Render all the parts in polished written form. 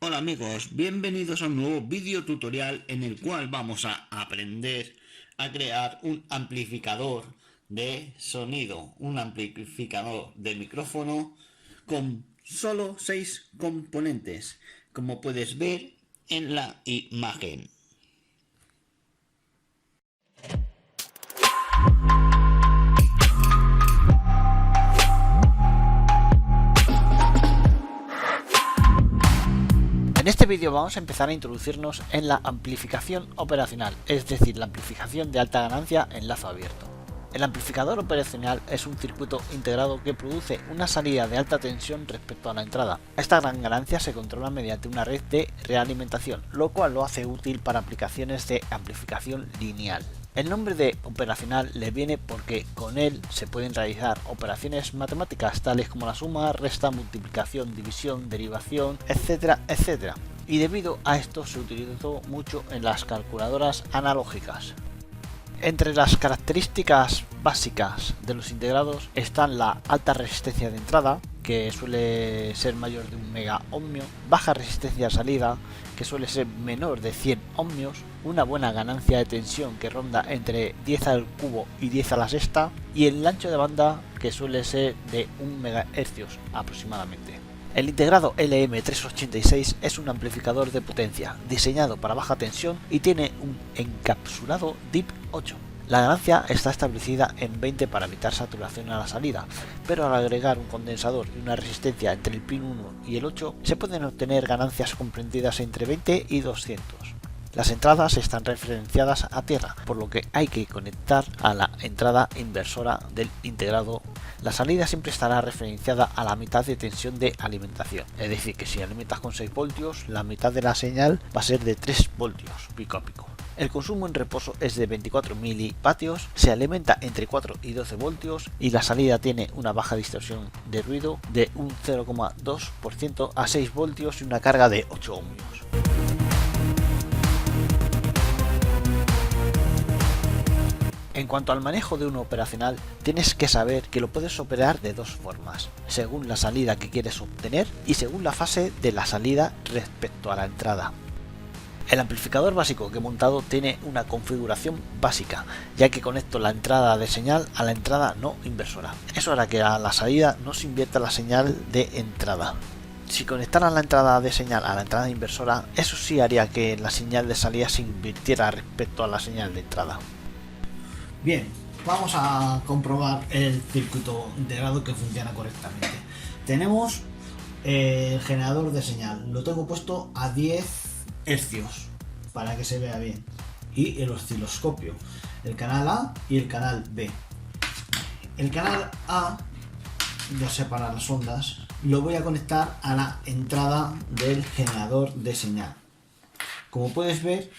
Hola amigos, bienvenidos a un nuevo vídeo tutorial en el cual vamos a aprender a crear un amplificador de sonido, un amplificador de micrófono con solo 6 componentes, como puedes ver en la imagen. En este vídeo vamos a empezar a introducirnos en la amplificación operacional, es decir, la amplificación de alta ganancia en lazo abierto. El amplificador operacional es un circuito integrado que produce una salida de alta tensión respecto a la entrada. Esta gran ganancia se controla mediante una red de realimentación, lo cual lo hace útil para aplicaciones de amplificación lineal. El nombre de operacional le viene porque con él se pueden realizar operaciones matemáticas tales como la suma, resta, multiplicación, división, derivación, etcétera, etcétera. Y debido a esto se utilizó mucho en las calculadoras analógicas. Entre las características básicas de los integrados están la alta resistencia de entrada, que suele ser mayor de 1 mega ohmio, baja resistencia de salida, que suele ser menor de 100 ohmios, una buena ganancia de tensión que ronda entre 10 al cubo y 10 a la sexta, y el ancho de banda que suele ser de 1 MHz aproximadamente. El integrado LM386 es un amplificador de potencia diseñado para baja tensión y tiene un encapsulado DIP 8. La ganancia está establecida en 20 para evitar saturación a la salida, pero al agregar un condensador y una resistencia entre el pin 1 y el 8 se pueden obtener ganancias comprendidas entre 20 y 200. Las entradas están referenciadas a tierra, por lo que hay que conectar a la entrada inversora del integrado. La salida siempre estará referenciada a la mitad de tensión de alimentación, es decir, que si alimentas con 6 voltios, la mitad de la señal va a ser de 3 voltios, pico a pico. El consumo en reposo es de 24 milivatios, se alimenta entre 4 y 12 voltios y la salida tiene una baja distorsión de ruido de un 0,2% a 6 voltios y una carga de 8 ohmios. En cuanto al manejo de uno operacional, tienes que saber que lo puedes operar de dos formas, según la salida que quieres obtener y según la fase de la salida respecto a la entrada. El amplificador básico que he montado tiene una configuración básica, ya que conecto la entrada de señal a la entrada no inversora. Eso hará que a la salida no se invierta la señal de entrada. Si conectara la entrada de señal a la entrada inversora, eso sí haría que la señal de salida se invirtiera respecto a la señal de entrada. Bien, vamos a comprobar el circuito integrado que funciona correctamente. Tenemos el generador de señal, lo tengo puesto a 10 hercios para que se vea bien, y el osciloscopio, el canal A y el canal B. El canal A, ya sea para las ondas, lo voy a conectar a la entrada del generador de señal. Como puedes ver,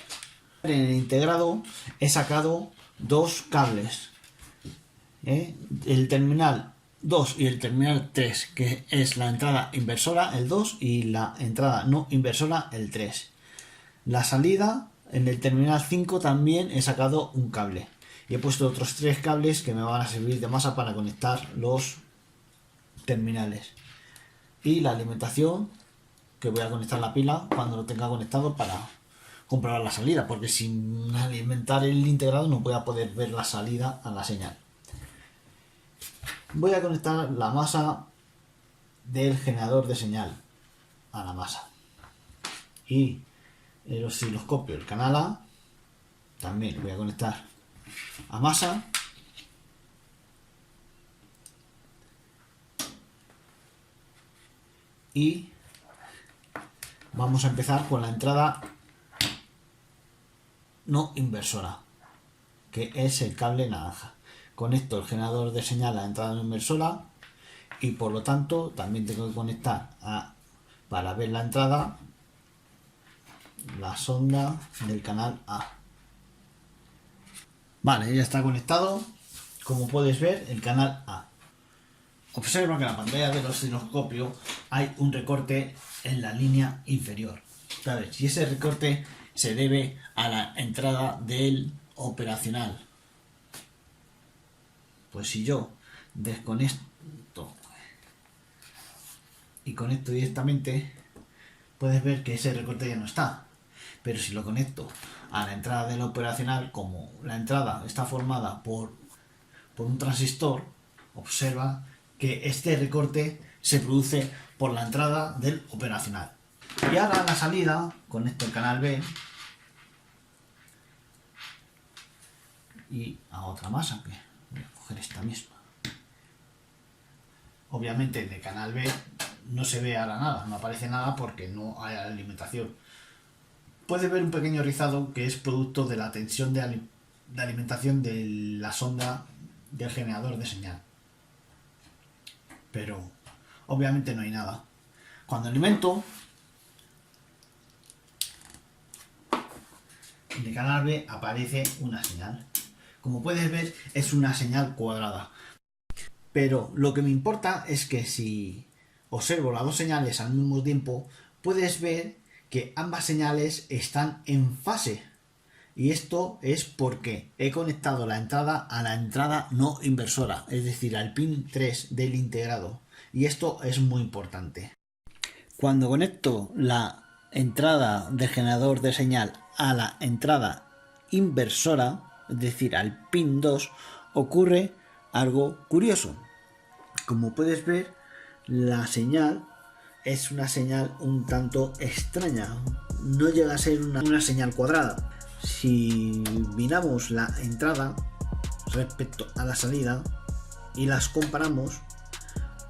en el integrado he sacado dos cables, el terminal 2 y el terminal 3, que es la entrada inversora, el 2, y la entrada no inversora, el 3. La salida, en el terminal 5 también he sacado un cable y he puesto otros 3 cables que me van a servir de masa para conectar los terminales, y la alimentación, que voy a conectar la pila cuando lo tenga conectado para comprobar la salida, porque sin alimentar el integrado no voy a poder ver la salida a la señal. Voy a conectar la masa del generador de señal a la masa, y el osciloscopio, el canal A, también voy a conectar a masa, y vamos a empezar con la entrada no inversora, que es el cable naranja. Conecto el generador de señal a la entrada no inversora y por lo tanto también tengo que conectar para ver la entrada, la sonda del canal A. Vale, ya está conectado, como puedes ver, el canal A. Observa que en la pantalla del osciloscopio hay un recorte en la línea inferior. ¿Sabes? Y ese recorte se debe a la entrada del operacional. Pues si yo desconecto y conecto directamente, puedes ver que ese recorte ya no está. Pero si lo conecto a la entrada del operacional, como la entrada está formada por un transistor, observa que este recorte se produce por la entrada del operacional. Y ahora a la salida conecto el canal B y a otra más, aunque voy a coger esta misma. Obviamente de canal B no se ve ahora nada, no aparece nada porque no hay alimentación. Puedes ver un pequeño rizado que es producto de la tensión de alimentación de la sonda del generador de señal. Pero obviamente no hay nada. Cuando alimento, en el canal B aparece una señal. Como puedes ver, es una señal cuadrada. Pero lo que me importa es que si observo las dos señales al mismo tiempo, puedes ver que ambas señales están en fase. Y esto es porque he conectado la entrada a la entrada no inversora, es decir, al pin 3 del integrado. Y esto es muy importante. Cuando conecto la entrada del generador de señal a la entrada inversora, es decir, al pin 2, ocurre algo curioso. Como puedes ver, la señal es una señal un tanto extraña. No llega a ser una señal cuadrada. Si miramos la entrada respecto a la salida y las comparamos,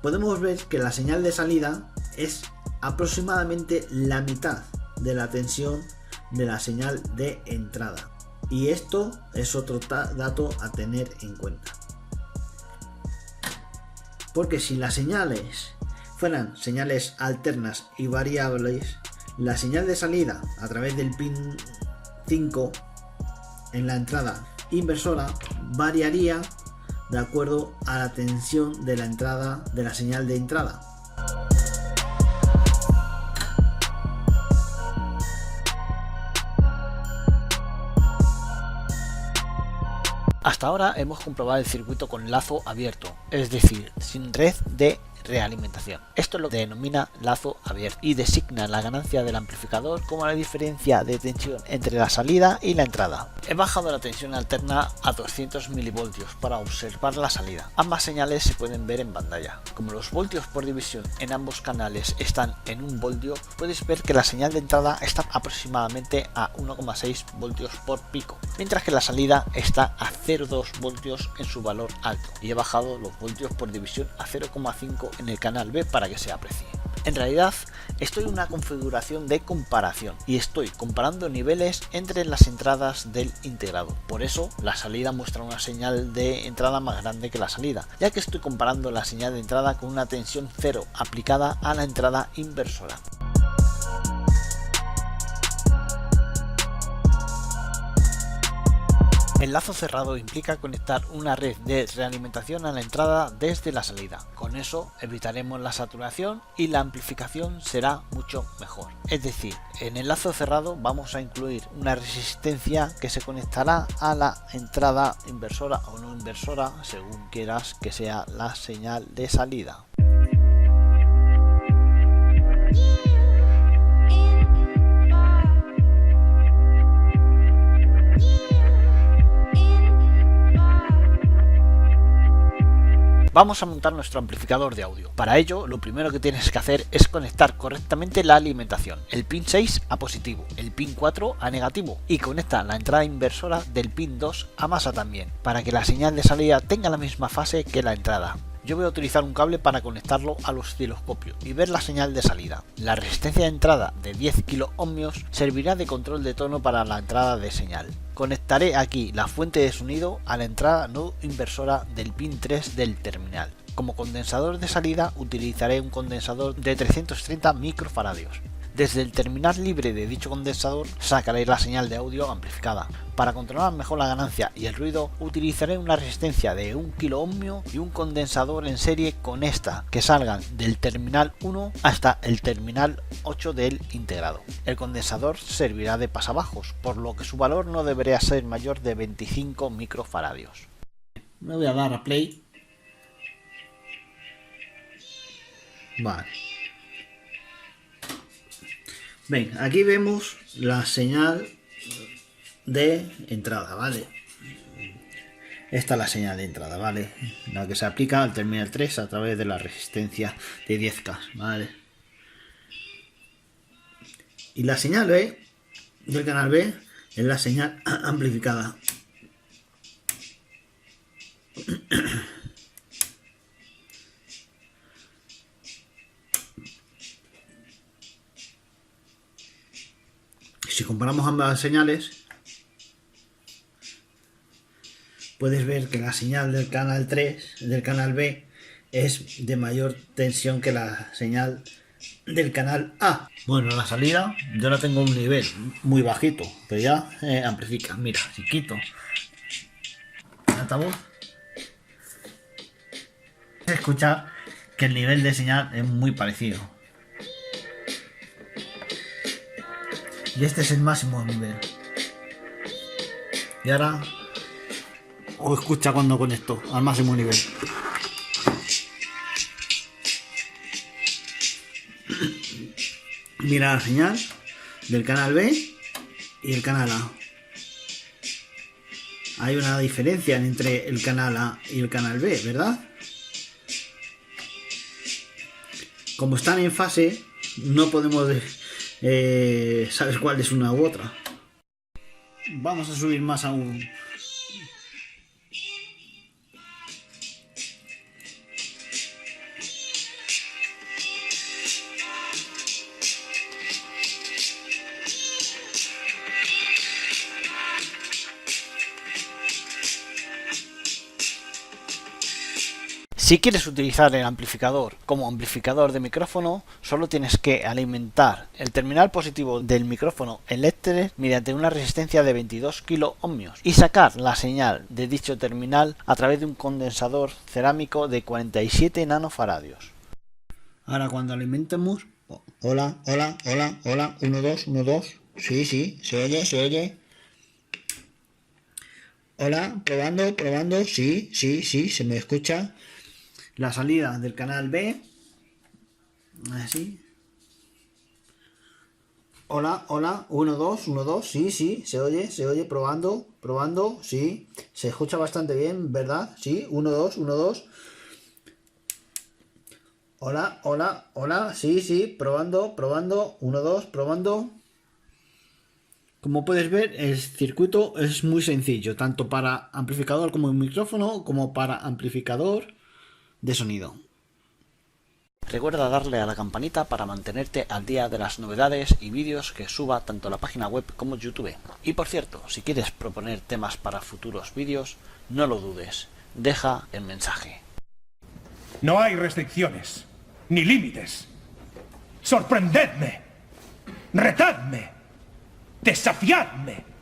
podemos ver que la señal de salida es aproximadamente la mitad de la tensión de la señal de entrada. Y esto es otro dato a tener en cuenta. Porque si las señales fueran señales alternas y variables, la señal de salida a través del pin 5 en la entrada inversora variaría de acuerdo a la tensión de la entrada de la señal de entrada. Hasta ahora hemos comprobado el circuito con lazo abierto, es decir, sin red de realimentación. Esto es lo que denomina lazo abierto y designa la ganancia del amplificador como la diferencia de tensión entre la salida y la entrada. He bajado la tensión alterna a 200 mV para observar la salida. Ambas señales se pueden ver en pantalla. Como los voltios por división en ambos canales están en 1 voltio, puedes ver que la señal de entrada está aproximadamente a 1,6 voltios por pico, mientras que la salida está a 0,2 voltios en su valor alto, y he bajado los voltios por división a 0,5 en el canal B para que se aprecie. En realidad estoy en una configuración de comparación y estoy comparando niveles entre las entradas del integrado. Por eso la salida muestra una señal de entrada más grande que la salida, ya que estoy comparando la señal de entrada con una tensión 0 aplicada a la entrada inversora. El lazo cerrado implica conectar una red de realimentación a la entrada desde la salida. Con eso evitaremos la saturación y la amplificación será mucho mejor. Es decir, en el lazo cerrado vamos a incluir una resistencia que se conectará a la entrada inversora o no inversora, según quieras que sea la señal de salida. Vamos a montar nuestro amplificador de audio. Para ello, lo primero que tienes que hacer es conectar correctamente la alimentación. El pin 6 a positivo, el pin 4 a negativo y conecta la entrada inversora del pin 2 a masa también, para que la señal de salida tenga la misma fase que la entrada. Yo voy a utilizar un cable para conectarlo al osciloscopio y ver la señal de salida. La resistencia de entrada de 10 kΩ servirá de control de tono para la entrada de señal. Conectaré aquí la fuente de sonido a la entrada no inversora del pin 3 del terminal. Como condensador de salida utilizaré un condensador de 330 microfaradios. Desde el terminal libre de dicho condensador sacaré la señal de audio amplificada. Para controlar mejor la ganancia y el ruido utilizaré una resistencia de 1 kΩ y un condensador en serie con esta que salgan del terminal 1 hasta el terminal 8 del integrado. El condensador servirá de pasabajos, por lo que su valor no debería ser mayor de 25 microfaradios. Me voy a dar a play. Vale. Ven, aquí vemos la señal de entrada, ¿vale? Esta es la señal de entrada, ¿vale? La que se aplica al terminal 3 a través de la resistencia de 10K, ¿vale? Y la señal B del canal B es la señal amplificada. Si comparamos ambas señales, puedes ver que la señal del canal 3, del canal B, es de mayor tensión que la señal del canal A. Bueno, la salida yo la tengo a un nivel muy bajito, pero ya amplifica. Mira, si quito el altavoz, puedes escuchar que el nivel de señal es muy parecido. Y este es el máximo nivel. Y ahora os escucha cuando conecto al máximo nivel. Mira la señal del canal B y el canal A. Hay una diferencia entre el canal A y el canal B, ¿verdad? Como están en fase, no podemos saber cuál es una u otra. Vamos a subir más aún. Si quieres utilizar el amplificador como amplificador de micrófono, solo tienes que alimentar el terminal positivo del micrófono eléctrico mediante una resistencia de 22 kiloohmios y sacar la señal de dicho terminal a través de un condensador cerámico de 47 nanofaradios. Ahora cuando alimentemos... Hola, hola, hola, hola, 1, 2, 1, 2. Sí, sí, se oye, se oye. Hola, probando, probando, sí, sí, sí, se me escucha. La salida del canal B, así. Hola, hola, 1, 2, 1, 2, sí, sí, se oye, probando, probando, sí, se escucha bastante bien, ¿verdad? Sí, 1, 2, 1, 2. Hola, hola, hola, sí, sí, probando, probando, 1, 2, probando. Como puedes ver, el circuito es muy sencillo, tanto para amplificador como micrófono, como para amplificador de sonido. Recuerda darle a la campanita para mantenerte al día de las novedades y vídeos que suba tanto a la página web como YouTube. Y por cierto, si quieres proponer temas para futuros vídeos, no lo dudes, deja el mensaje. No hay restricciones, ni límites. Sorprendedme, retadme, desafiadme.